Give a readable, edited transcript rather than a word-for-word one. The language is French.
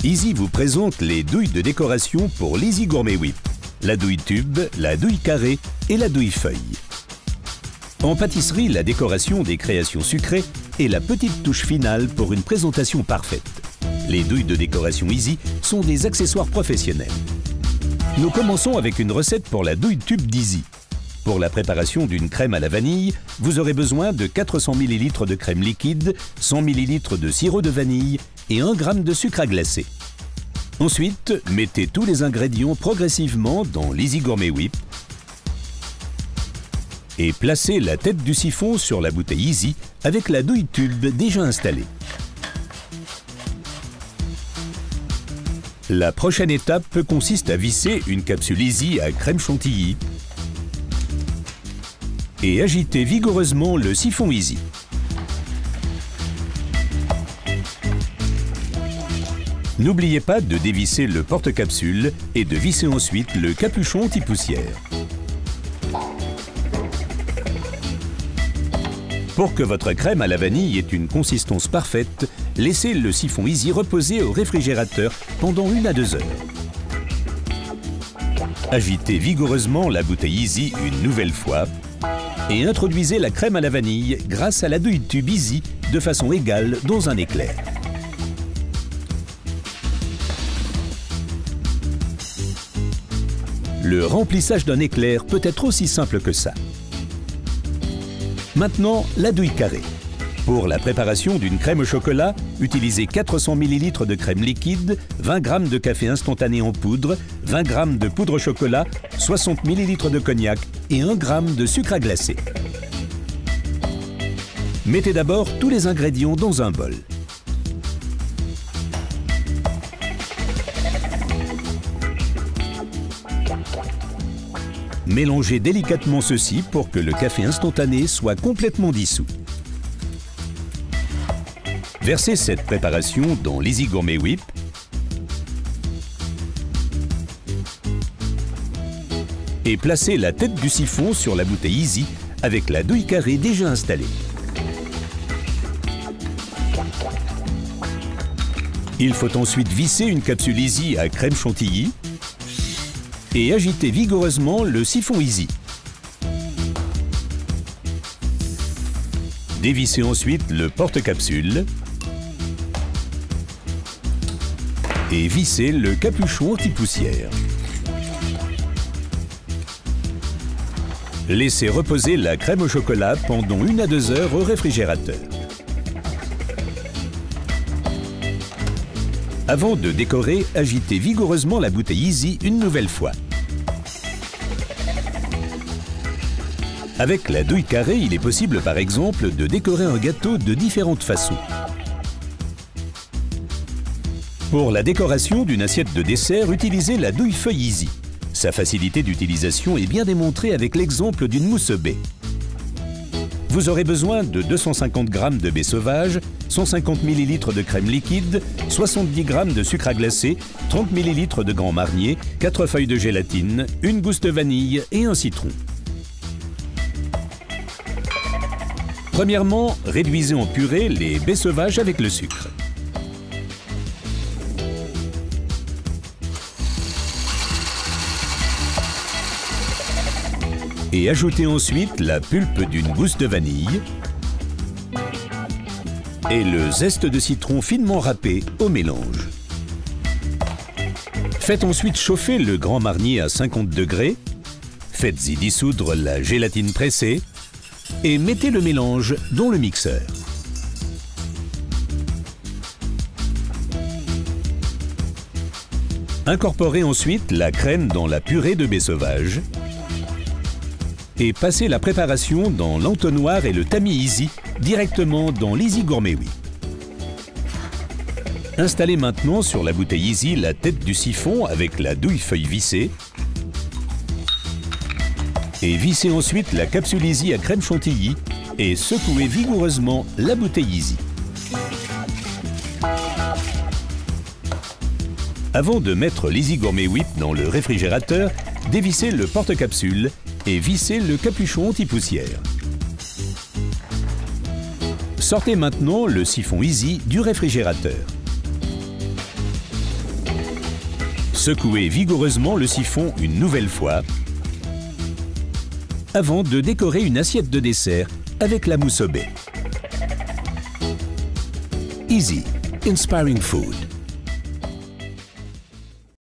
Easy vous présente les douilles de décoration pour l'Easy Gourmet Whip. La douille tube, la douille carrée et la douille feuille. En pâtisserie, la décoration des créations sucrées est la petite touche finale pour une présentation parfaite. Les douilles de décoration Easy sont des accessoires professionnels. Nous commençons avec une recette pour la douille tube d'Easy. Pour la préparation d'une crème à la vanille, vous aurez besoin de 400 ml de crème liquide, 100 ml de sirop de vanille et 1 g de sucre à glacer. Ensuite, mettez tous les ingrédients progressivement dans l'Easy Gourmet Whip et placez la tête du siphon sur la bouteille Easy avec la douille tube déjà installée. La prochaine étape consiste à visser une capsule Easy à crème chantilly et agiter vigoureusement le siphon Easy. N'oubliez pas de dévisser le porte-capsule et de visser ensuite le capuchon anti-poussière. Pour que votre crème à la vanille ait une consistance parfaite, laissez le siphon Easy reposer au réfrigérateur pendant 1 à 2 heures. Agitez vigoureusement la bouteille Easy une nouvelle fois et introduisez la crème à la vanille grâce à la douille tube Easy de façon égale dans un éclair. Le remplissage d'un éclair peut être aussi simple que ça. Maintenant, la douille carrée. Pour la préparation d'une crème au chocolat, utilisez 400 ml de crème liquide, 20 g de café instantané en poudre, 20 g de poudre au chocolat, 60 ml de cognac et 1 g de sucre à glacer. Mettez d'abord tous les ingrédients dans un bol. Mélangez délicatement ceci pour que le café instantané soit complètement dissous. Versez cette préparation dans l'Easy Gourmet Whip et placez la tête du siphon sur la bouteille Easy avec la douille carrée déjà installée. Il faut ensuite visser une capsule Easy à crème chantilly et agiter vigoureusement le siphon Easy. Dévissez ensuite le porte-capsule et vissez le capuchon anti-poussière. Laissez reposer la crème au chocolat pendant 1 à 2 heures au réfrigérateur. Avant de décorer, agitez vigoureusement la bouteille Easy une nouvelle fois. Avec la douille carrée, il est possible par exemple de décorer un gâteau de différentes façons. Pour la décoration d'une assiette de dessert, utilisez la douille feuille Easy. Sa facilité d'utilisation est bien démontrée avec l'exemple d'une mousse baie. Vous aurez besoin de 250 g de baies sauvages, 150 ml de crème liquide, 70 g de sucre à glacer, 30 ml de Grand Marnier, 4 feuilles de gélatine, une gousse de vanille et un citron. Premièrement, réduisez en purée les baies sauvages avec le sucre. Et ajoutez ensuite la pulpe d'une gousse de vanille et le zeste de citron finement râpé au mélange. Faites ensuite chauffer le Grand Marnier à 50 degrés, faites-y dissoudre la gélatine pressée et mettez le mélange dans le mixeur. Incorporez ensuite la crème dans la purée de baies sauvages et passez la préparation dans l'entonnoir et le tamis Easy directement dans l'Easy Gourmet Whip. Installez maintenant sur la bouteille Easy la tête du siphon avec la douille feuille vissée et vissez ensuite la capsule Easy à crème chantilly et secouez vigoureusement la bouteille Easy. Avant de mettre l'Easy Gourmet Whip dans le réfrigérateur, dévissez le porte-capsule et vissez le capuchon anti-poussière. Sortez maintenant le siphon Easy du réfrigérateur. Secouez vigoureusement le siphon une nouvelle fois avant de décorer une assiette de dessert avec la mousse au baie. Easy, inspiring food.